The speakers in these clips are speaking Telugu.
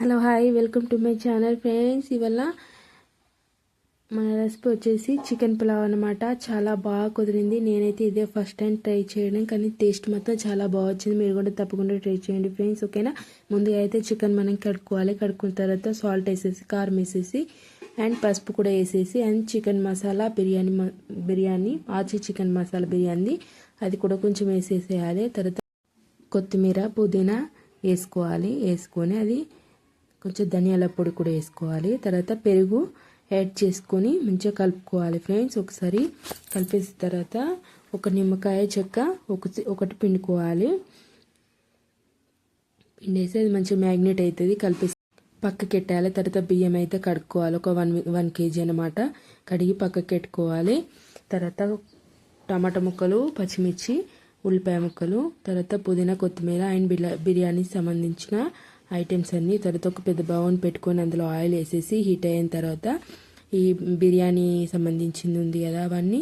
Hello hi welcome to my channel friends. ఇవాళ మన రెసిపీ వచ్చేసి చికెన్ పులావ్ అనమాట. చాలా బాగా కుదిరింది. నేనైతే ఇదే ఫస్ట్ టైం ట్రై చేయడం, కానీ టేస్ట్ మాత్రం చాలా బాగా వచ్చింది. మీరు కూడా తప్పకుండా ట్రై చేయండి ఫ్రెండ్స్, ఓకేనా. ముందుగా అయితే చికెన్ మనం కడుక్కోవాలి. కడుక్కున్న తర్వాత సాల్ట్ వేసేసి, కారం వేసేసి అండ్ పసుపు కూడా వేసేసి అండ్ చికెన్ మసాలా బిర్యానీ ఆచి చికెన్ మసాలా బిర్యానీ అది కూడా కొంచెం వేసేసేయాలి. తర్వాత కొత్తిమీర పుదీనా వేసుకోవాలి. వేసుకొని అది కొంచెం ధనియాల పొడి కూడా వేసుకోవాలి. తర్వాత పెరుగు యాడ్ చేసుకొని మంచిగా కలుపుకోవాలి ఫ్రెండ్స్. ఒకసారి కలిపేసిన తర్వాత ఒక నిమ్మకాయ చెక్క ఒకటి పిండుకోవాలి. పిండేసి అది మంచిగా మ్యాగ్నేట్ అవుతుంది. కలిపేసి పక్కకి పెట్టాలి. తర్వాత బియ్యం అయితే కడుక్కోవాలి. ఒక 1 kg అనమాట. కడిగి పక్కకి పెట్టుకోవాలి. తర్వాత టమాటా ముక్కలు, పచ్చిమిర్చి, ఉల్లిపాయ ముక్కలు, తర్వాత పుదీనా, కొత్తిమీర అండ్ బిర్యానీకి సంబంధించిన ఐటమ్స్ అన్నీ. తర్వాత ఒక పెద్ద బౌల్ పెట్టుకొని అందులో ఆయిల్ వేసేసి హీట్ అయిన తర్వాత ఈ బిర్యానీ సంబంధించింది ఉంది కదా, అవన్నీ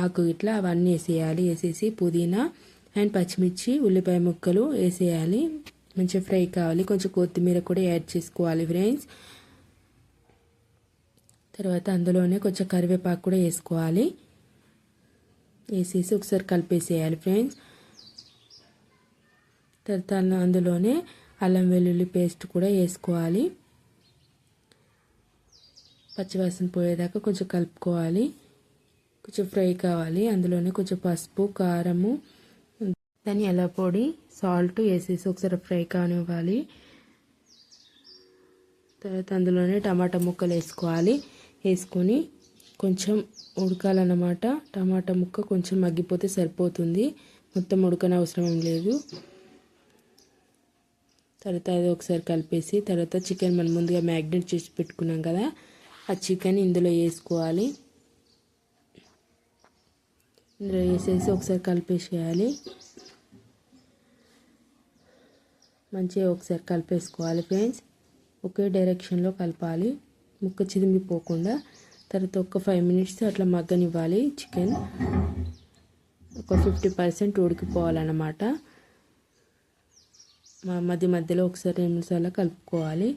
ఆకు ఇట్లా అవన్నీ వేసేయాలి. వేసేసి పుదీనా అండ్ పచ్చిమిర్చి, ఉల్లిపాయ ముక్కలు వేసేయాలి. మంచిగా ఫ్రై కావాలి. కొంచెం కొత్తిమీర కూడా యాడ్ చేసుకోవాలి ఫ్రెండ్స్. తర్వాత అందులోనే కొంచెం కరివేపాకు కూడా వేసుకోవాలి. వేసేసి ఒకసారి కలిపేసేయాలి ఫ్రెండ్స్. తర్వాత అందులోనే అల్లం వెల్లుల్లి పేస్ట్ కూడా వేసుకోవాలి. పచ్చివాసన పోయేదాకా కొంచెం కలుపుకోవాలి. కొంచెం ఫ్రై కావాలి. అందులోనే కొంచెం పసుపు, కారము, ధనియాల పొడి, సాల్ట్ వేసేసి ఒకసారి ఫ్రై కానివ్వాలి. తర్వాత అందులోనే టమాటా ముక్కలు వేసుకోవాలి. వేసుకొని కొంచెం ఉడకాలన్నమాట. టమాటా ముక్క కొంచెం మగ్గిపోతే సరిపోతుంది, మొత్తం ఉడకనవసరం లేదు. తర్వాత అది ఒకసారి కలిపేసి తర్వాత చికెన్ మనం ముందుగా మ్యాగ్నేట్ చేసి పెట్టుకున్నాం కదా, ఆ చికెన్ ఇందులో వేసుకోవాలి. ఇందులో వేసేసి ఒకసారి కలిపేసేయాలి. మంచిగా ఒకసారి కలిపేసుకోవాలి ఫ్రెండ్స్. ఒకే డైరెక్షన్లో కలపాలి, ముక్క చిదిమిపోకుండా. తర్వాత ఒక 5 minutes అట్లా మగ్గనివ్వాలి. చికెన్ ఒక 50% ఉడికిపోవాలన్నమాట. మధ్యలో ఒకసారి 2 నిమిషాలు కలుపుకోవాలి.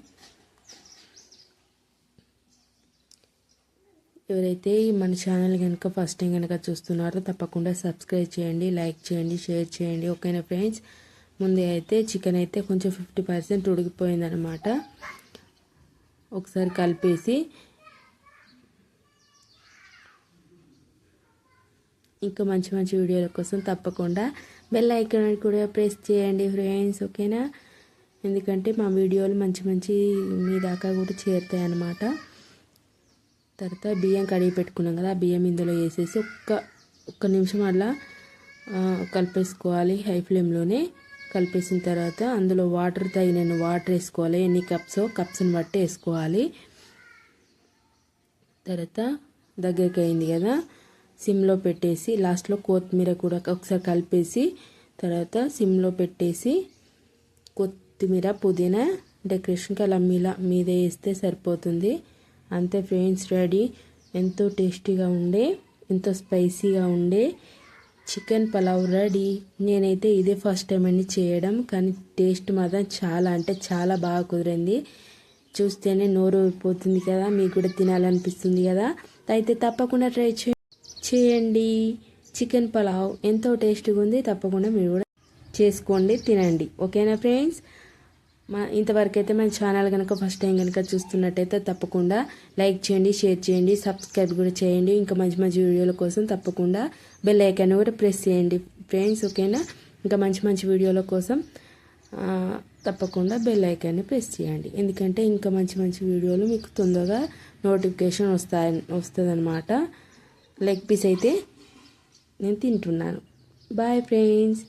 ఎవరైతే మన ఛానల్ కనుక ఫస్ట్ టైం కనుక చూస్తున్నారో తప్పకుండా సబ్స్క్రైబ్ చేయండి, లైక్ చేయండి, షేర్ చేయండి, ఓకేనా ఫ్రెండ్స్. ముందే అయితే చికెన్ అయితే కొంచెం 50% ఉడికిపోయిందనమాట. ఒకసారి కలిపేసి ఇంకా మంచి మంచి వీడియోల కోసం తప్పకుండా బెల్ ఐకాన్ కూడా ప్రెస్ చేయండి ఫ్రెండ్స్, ఓకేనా. ఎందుకంటే మా వీడియోలు మంచి మీ దాకా కూడా చేరుతాయి అన్నమాట. తర్వాత బియ్యం కడిగి పెట్టుకున్నాం కదా, ఆ బియ్యం ఇందులో వేసేసి ఒక్క నిమిషం అలా కలిపేసుకోవాలి. హై ఫ్లేమ్లోనే కలిపేసిన తర్వాత అందులో తగినన్ని వాటర్ వేసుకోవాలి. ఎన్ని కప్స్ని బట్టి వేసుకోవాలి. తర్వాత దగ్గరికి అయింది కదా, సిమ్లో పెట్టేసి లాస్ట్లో కొత్తిమీర కూడా ఒకసారి కలిపేసి తర్వాత సిమ్లో పెట్టేసి కొత్తిమీర, పుదీనా డెకరేషన్కి అలా మీద వేస్తే సరిపోతుంది. అంతే ఫ్రెండ్స్, రెడీ. ఎంతో టేస్టీగా ఉండే, ఎంతో స్పైసీగా ఉండే చికెన్ పులావ్ రెడీ. నేనైతే ఇదే ఫస్ట్ టైం అండి చేయడం, కానీ టేస్ట్ మాత్రం చాలా అంటే చాలా బాగా కుదిరింది. చూస్తేనే నోరు ఊరిపోతుంది కదా, మీకు కూడా తినాలనిపిస్తుంది కదా. అయితే తప్పకుండా ట్రై చేయండి. చికెన్ పులావ్ ఎంతో టేస్టీగా ఉంది. తప్పకుండా మీరు కూడా చేసుకోండి, తినండి, ఓకేనా ఫ్రెండ్స్. ఇంతవరకు అయితే మన ఛానల్ కనుక ఫస్ట్ టైం కనుక చూస్తున్నట్టయితే తప్పకుండా లైక్ చేయండి, షేర్ చేయండి, సబ్స్క్రైబ్ కూడా చేయండి. ఇంకా మంచి వీడియోల కోసం తప్పకుండా బెల్ ఐకాన్ కూడా ప్రెస్ చేయండి ఫ్రెండ్స్, ఓకేనా. ఇంకా మంచి వీడియోల కోసం తప్పకుండా బెల్ ఐకాన్ని ప్రెస్ చేయండి. ఎందుకంటే ఇంకా మంచి వీడియోలు మీకు తొందరగా నోటిఫికేషన్ వస్తుందన్నమాట. లెగ్ పీస్ అయితే నేను తింటున్నాను. Bye friends.